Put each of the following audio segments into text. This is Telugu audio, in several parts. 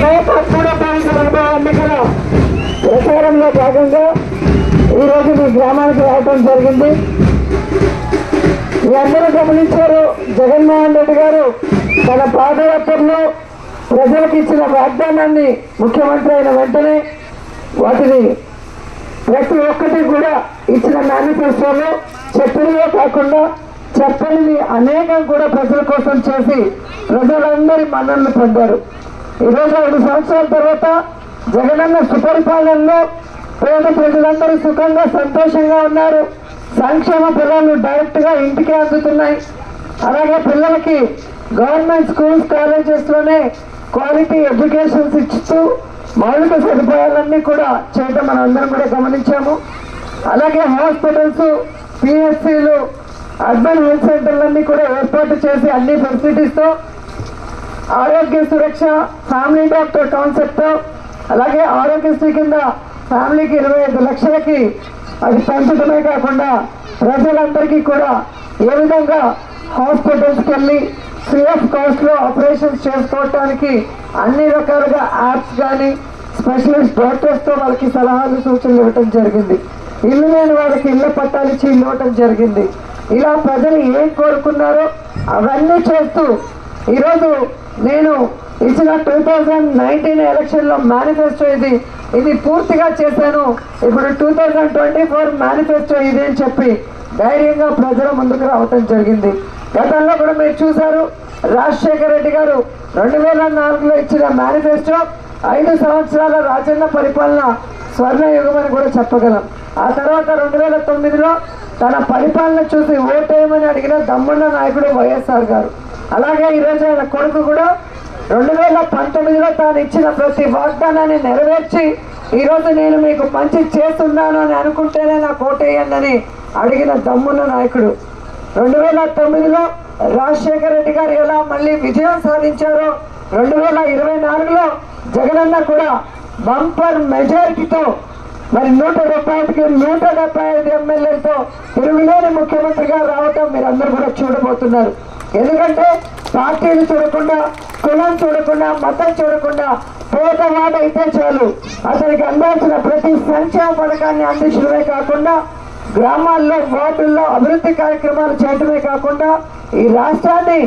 రేపు 3వ ఎన్నికల ప్రచారంలో భాగంగా ఈరోజు మీ గ్రామానికి రావడం జరిగింది. మీ అందరూ గమనించారు, జగన్మోహన్ రెడ్డి గారు తన పాదయాత్రలో ప్రజలకు ఇచ్చిన వాగ్దానాన్ని ముఖ్యమంత్రి అయిన వెంటనే వాటిని ప్రతి ఒక్కటి కూడా ఇచ్చిన మేనిఫెస్టోలో చెప్పినవే కాకుండా చెప్పనివి అనేకం కూడా ప్రజల కోసం చేసి ప్రజలందరి మన్ననలు పొందారు. ఈరోజు 5 సంవత్సరాల తర్వాత జగనన్న సుపరిపాలనలో పేద ప్రజలందరూ సుఖంగా సంతోషంగా ఉన్నారు. సంక్షేమ ఫలాలు డైరెక్ట్గా ఇంటికి అందుతున్నాయి. అలాగే పిల్లలకి గవర్నమెంట్ స్కూల్స్ కాలేజెస్లోనే క్వాలిటీ ఎడ్యుకేషన్స్ ఇస్తూ మౌలిక సదుపాయాలన్నీ కూడా చేయడం మనం అందరం కూడా గమనించాము. అలాగే హాస్పిటల్స్, పిఎస్సీలు, అర్బన్ హెల్త్ సెంటర్లన్నీ కూడా ఏర్పాటు చేసి అన్ని ఫెసిలిటీస్తో ఆరోగ్య సురక్ష ఫ్యామిలీ డాక్టర్ కాన్సెప్ట్, అలాగే ఆరోగ్యశ్రీ కింద ఫ్యామిలీకి 25 లక్షలకి అది పెంచడమే కాకుండా ప్రజలందరికీ కూడా ఏ విధంగా హాస్పిటల్స్కి వెళ్ళి ఫ్రీ ఆఫ్ కాస్ట్లో ఆపరేషన్స్ చేసుకోవటానికి అన్ని రకాలుగా యాప్స్ కానీ స్పెషలిస్ట్ డాక్టర్స్తో వాళ్ళకి సలహాలు సూచనలు ఇవ్వటం జరిగింది. ఇల్లు లేని వాళ్ళకి ఇళ్ళ పట్టాలు ఇచ్చి ఇవ్వటం జరిగింది. ఇలా ప్రజలు ఏం కోరుకున్నారో అవన్నీ చేస్తూ ఈరోజు నేను ఇచ్చిన 2019 ఎలక్షన్లో మేనిఫెస్టో ఇది పూర్తిగా చేశాను. ఇప్పుడు 2024 మేనిఫెస్టో ఇది అని చెప్పి ధైర్యంగా ప్రజల ముందుకు రావటం జరిగింది. గతంలో కూడా మీరు చూశారు, రాజశేఖర రెడ్డి గారు 2004లో ఇచ్చిన మేనిఫెస్టో 5 సంవత్సరాల రాజన్న పరిపాలన స్వర్ణయుగం అని కూడా చెప్పగలం. ఆ తర్వాత 2009లో తన పరిపాలన చూసి ఓటేయమని అడిగిన దమ్మున్న నాయకుడు వైఎస్ఆర్ గారు. అలాగే ఈరోజు ఆయన కొడుకు కూడా 2019లో తాను ఇచ్చిన ప్రతి వాగ్దానాన్ని నెరవేర్చి ఈరోజు నేను మీకు మంచి చేస్తున్నాను అని అనుకుంటేనే నాకు ఓటేయండి అని అడిగిన దమ్మున్న నాయకుడు. 2009లో రాజశేఖర రెడ్డి గారు ఎలా మళ్ళీ విజయం సాధించారో 2024లో జగనన్న కూడా బంపర్ మెజారిటీతో మరి 175కి 175 ఎమ్మెల్యేలతో తిరుగులేని ముఖ్యమంత్రిగా రావటం మీరు అందరూ కూడా చూడబోతున్నారు. ఎందుకంటే పార్టీలు చూడకుండా, కులం చూడకుండా, మతం చూడకుండా పేదవాడైతే చాలు అతనికి అందాల్సిన ప్రతి సంక్షేమ పథకాన్ని అందించడమే కాకుండా గ్రామాల్లో, వార్డుల్లో అభివృద్ధి కార్యక్రమాలు చేయడమే కాకుండా ఈ రాష్ట్రాన్ని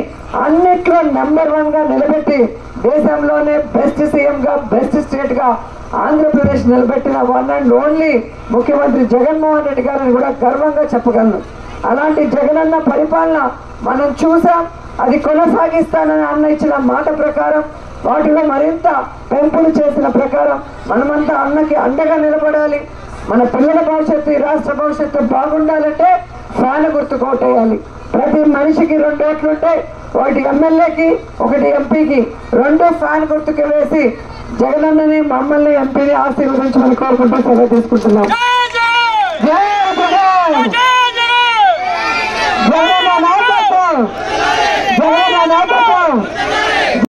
అన్నిట్లో నెంబర్ 1గా నిలబెట్టి దేశంలోనే బెస్ట్ సీఎంగా, బెస్ట్ స్టేట్గా ఆంధ్రప్రదేశ్ నిలబెట్టిన వన్ అండ్ ఓన్లీ ముఖ్యమంత్రి జగన్మోహన్ రెడ్డి గారిని కూడా గర్వంగా చెప్పగలను. అలాంటి జగనన్న పరిపాలన మనం చూసాం. అది కొనసాగిస్తానని అన్న ఇచ్చిన మాట ప్రకారం, వాటిలో మరింత పెంపులు చేసిన ప్రకారం మనమంతా అన్నకి అండగా నిలబడాలి. మన పిల్లల భవిష్యత్తు, ఈ రాష్ట్ర భవిష్యత్తు బాగుండాలంటే ఫ్యాన్ గుర్తుకు ఓటేయాలి. ప్రతి మనిషికి 2 ఓట్లుంటే ఒకటి ఎమ్మెల్యేకి, ఒకటి ఎంపీకి, 2 ఫ్యాన్ గుర్తుకు వేసి జగనన్నని, మమ్మల్ని, ఎంపీని ఆశీర్వదించమని కోరుకుంటూ సెలవు తీసుకుంటున్నాం.